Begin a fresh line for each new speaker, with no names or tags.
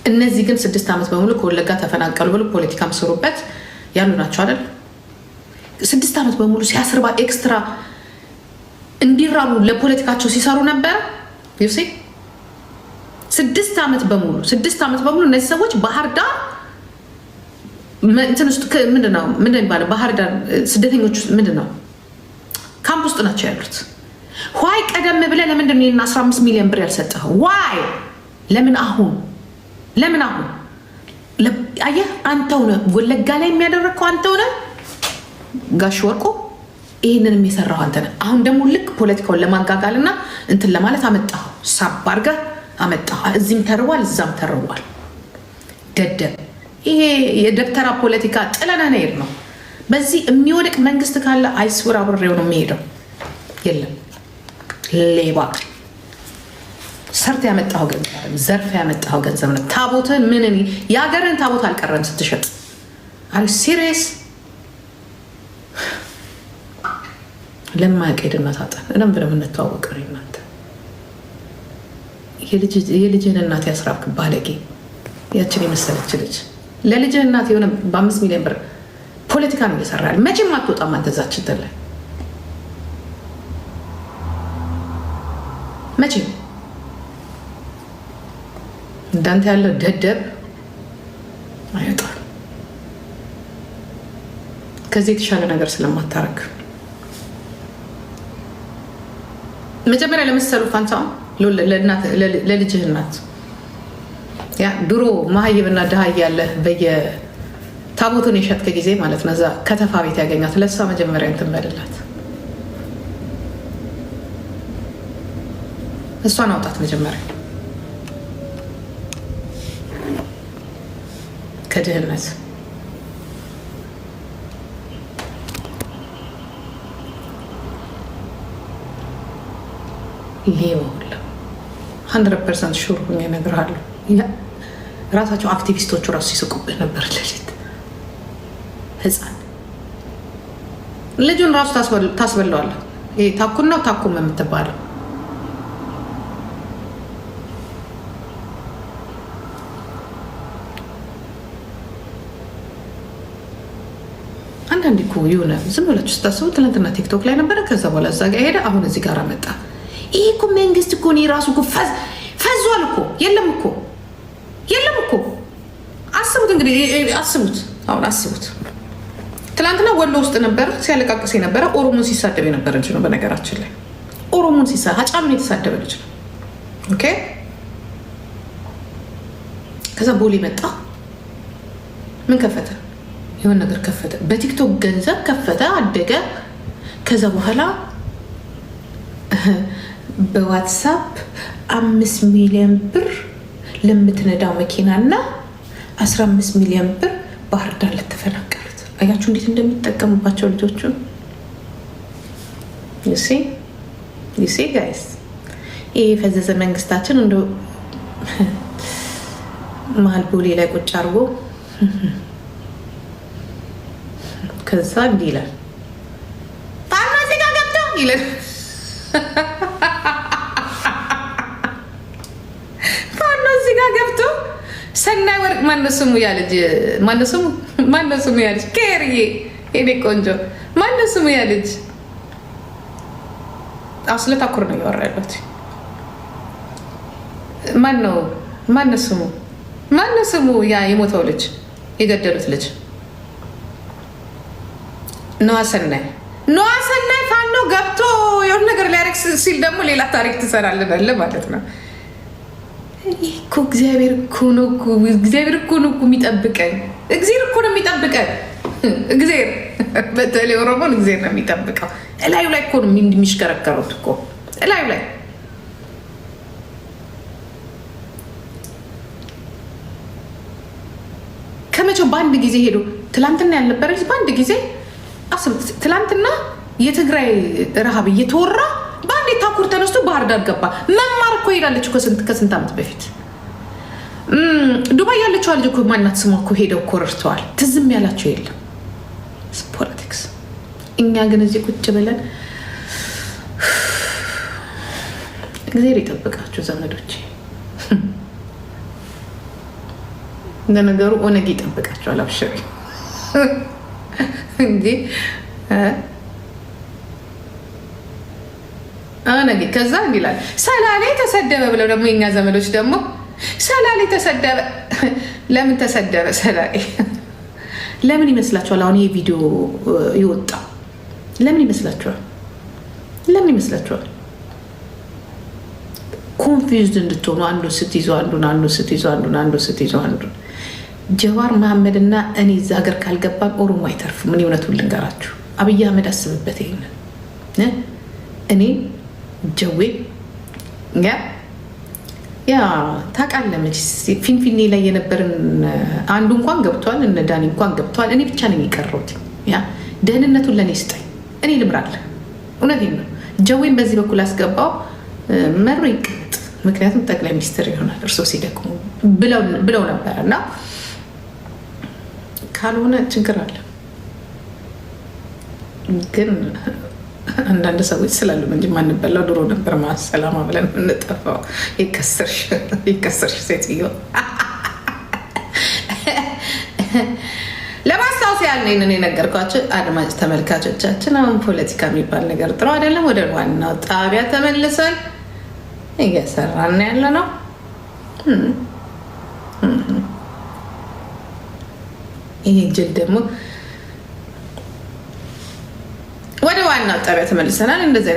እነዚህ ግን 6 ዓመት በሙሉ ከወለጋ ተፈናቀሉ ብሎ ፖለቲካ መስሩበት ያሉ ናቸው አይደል? 6 ዓመት በሙሉ ሲያስርባ ኤክስትራ እንዲራቡ ለፖለቲካቸው ሲሰሩ ነበር። ይውሲ 6 ዓመት በሙሉ እነዚህ ሰዎች ባህር ዳር እንትን ውስጥ ምንድነው የሚባለው? ባህር ዳር ስደተኞች ውስጥ ምንድነው ካምፕ ውስጥ ናቸው ያሉት። ዋይ ቀደም ብለህ ለምንድን ነው 15 ሚሊዮን ብር ያልሰጠኸው? ዋይ ለምን አሁን አየህ፣ አንተው ነህ ወለጋ ላይ የሚያደረግከው፣ አንተው ነህ ጋሽ ወርቁ። ይህንንም የሰራው አንተ ነህ። አሁን ደግሞ ልክ ፖለቲካውን ለማጋጋልና እንትን ለማለት አመጣኸው፣ ሳብ አድርገህ አመጣኸው። እዚህም ተርቧል፣ እዛም ተርቧል። ደደብ። ይሄ የደብተራ ፖለቲካ ጥለነህ ነው የሄድነው። በዚህ የሚወድቅ መንግስት ካለ አይስውር አብሬው ነው የሚሄደው። የለም ሌባ ሰርተ ያመጣው ገንዘብ ዘርፈ ያመጣው ገንዘብ ነው። ታቦትን ምን የሀገርን ታቦት አልቀረም ስትሸጥ። አሪ ሲሪየስ ለማያውቅ ሄድና ታጠን እደም ብለን የምንተዋወቅ ነው። እናንተ የልጅህን እናት ያስራብክ ባለጌ፣ ያችን የመሰለች ልጅ ለልጅህ እናት የሆነ በ5 ሚሊዮን ብር ፖለቲካ ነው እየሰራ ያለ። መቼም አትወጣም አንተ እዛች እንትን ላይ መቼም። እንዳንተ ያለው ደደብ አይወጣም። ከዚህ የተሻለ ነገር ስለማታረግ መጀመሪያ ለመሰሉ ፋንታውን ለልጅህ እናት ያ ድሮ መሀይብና ድሃ እያለ በየታቦቱን የሸጥከ ጊዜ ማለት ነው፣ እዛ ከተፋ ቤት ያገኛት ለእሷ መጀመሪያ እንትን በልላት። እሷን አውጣት መጀመሪያ ከድህነት። ሌባ ሁላ 100% ሹር ሁኜ እነግርሃለሁ። ራሳቸው አክቲቪስቶቹ ራሱ ሲስቁብህ ነበር። ሌሊት ህፃን ልጁን ራሱ ታስበለዋለህ። ታኩን ነው ታኩም የምትባለው አንዳንድ እኮ የሆነ ዝም ብላችሁ ስታስቡ ትናንትና ቲክቶክ ላይ ነበረ፣ ከዛ በኋላ እዛ ጋር ሄደ፣ አሁን እዚህ ጋር መጣ። ይሄ እኮ መንግስት እኮ እኔ ራሱ እኮ ፈዟል እኮ። የለም እኮ አስቡት እንግዲህ አስቡት። አሁን አስቡት፣ ትናንትና ወሎ ውስጥ ነበረ ሲያለቃቅስ የነበረ ኦሮሞን ሲሳደብ የነበረ ልጅ ነው። በነገራችን ላይ ኦሮሞን ሀጫሉን የተሳደበ ልጅ ነው። ኦኬ። ከዛ ቦሌ መጣ፣ ምን ከፈተ? የሆነ ነገር ከፈተ፣ በቲክቶክ ገንዘብ ከፈተ፣ አደገ። ከዛ በኋላ በዋትሳፕ 5 ሚሊዮን ብር ለምትነዳው መኪናና 15 ሚሊዮን ብር ባህር ዳር ለተፈናቀሉት። አያችሁ እንዴት እንደሚጠቀሙባቸው ልጆቹን። ዩሲ ጋይስ፣ ይህ የፈዘዘ መንግስታችን እንደ መሀል ቦሌ ላይ ቁጭ አድርጎ ከዛ እንዲህ ይላል፣ ፋኖ እዚህ ጋር ገብቶ ይላል። ፋኖ እዚህ ጋር ገብቶ ሰናይ ወርቅ ማነው ስሙ ያለች ኬርዬ፣ የኔ ቆንጆ ማነው ስሙ ያለች ስለታኩር ነው እያወራ ያለት። ማነው ስሙ ያ የሞተው ልጅ የገደሉት ልጅ ነዋ ሰናይ ፋኖ ገብቶ የሆነ ነገር ሊያደርግ ሲል ደግሞ ሌላ ታሪክ ትሰራልናለ ማለት ነው። ይህ እኮ እግዚአብሔር እኮ ነው የሚጠብቀን። እግዚአብሔር እኮ ነው የሚጠብቀን። እግዚአብሔር በተለይ ኦሮሞን እግዚአብሔር ነው የሚጠብቀው። እላዩ ላይ እኮ ነው የሚሽከረከሩት እኮ እላዩ ላይ። ከመቼው በአንድ ጊዜ ሄዶ ትላንትና ያልነበረች በአንድ ጊዜ ትላንትና የትግራይ ረሃብ እየተወራ በአንድ ታኩር ተነስቶ ባህር ዳር ገባ። መማር እኮ ሄዳለች ከስንት ዓመት በፊት ዱባይ ያለችው ልጅ እኮ ማናት ስሟ እኮ ሄደው እኮ ረድተዋል። ትዝም ያላቸው የለም። ፖለቲክስ። እኛ ግን እዚህ ቁጭ ብለን እግዚአብሔር ይጠብቃችሁ ዘመዶቼ። እንደነገሩ ኦነግ ይጠብቃቸዋል። አብሽሪ እንጂ ኦነግ ከዛ እንዲላል ሰላሌ ተሰደበ ብለው ደግሞ የኛ ዘመዶች ደግሞ ሰላሌ ተሰደበ። ለምን ተሰደበ ሰላሌ? ለምን ይመስላችኋል? አሁን ይሄ ቪዲዮ ይወጣ ለምን ይመስላችኋል? ለምን ይመስላችኋል? ኮንፊውዝድ እንድትሆኑ አንዱ ስትይዙ አንዱን፣ አንዱ ስትይዙ አንዱን፣ አንዱ ስትይዙ አንዱን። ጀዋር መሐመድ እና እኔ እዛ ሀገር ካልገባን ኦሮሞ አይተርፍም። ምን እውነቱን ልንገራችሁ፣ አብይ አህመድ አስብበት ይሄንን። እኔ ጀዌ ያ ታውቃለህ መቼስ ፊንፊኔ ላይ የነበርን አንዱ እንኳን ገብቷል፣ እነ ዳኒ እንኳን ገብቷል። እኔ ብቻ ነኝ የቀረሁት። ያ ደህንነቱን ለእኔ ስጠኝ፣ እኔ ልምራለሁ። እውነቴን ነው። ጀዌን በዚህ በኩል አስገባው መሮ ይቀመጥ፣ ምክንያቱም ጠቅላይ ሚኒስትር ይሆናል እርሶ ሲደክሙ ብለው ነበር እና ካልሆነ ችግር አለ። ግን አንዳንድ ሰዎች ስላሉ እንጂ ማንበላው ድሮ ነበር ማሰላማ ብለን እንጠፋው። ይከሰርሽ ሴትዮ። ለማስታወስ ያህል ነው የነገርኳቸው አድማጭ ተመልካቾቻችን። አሁን ፖለቲካ የሚባል ነገር ጥሩ አይደለም። ወደ ዋናው ጣቢያ ተመልሰን እየሰራን ያለ ነው። ይሄ ጅል ደግሞ ወደ ዋናው ጣቢያ ተመልሰናል። እንደዚህ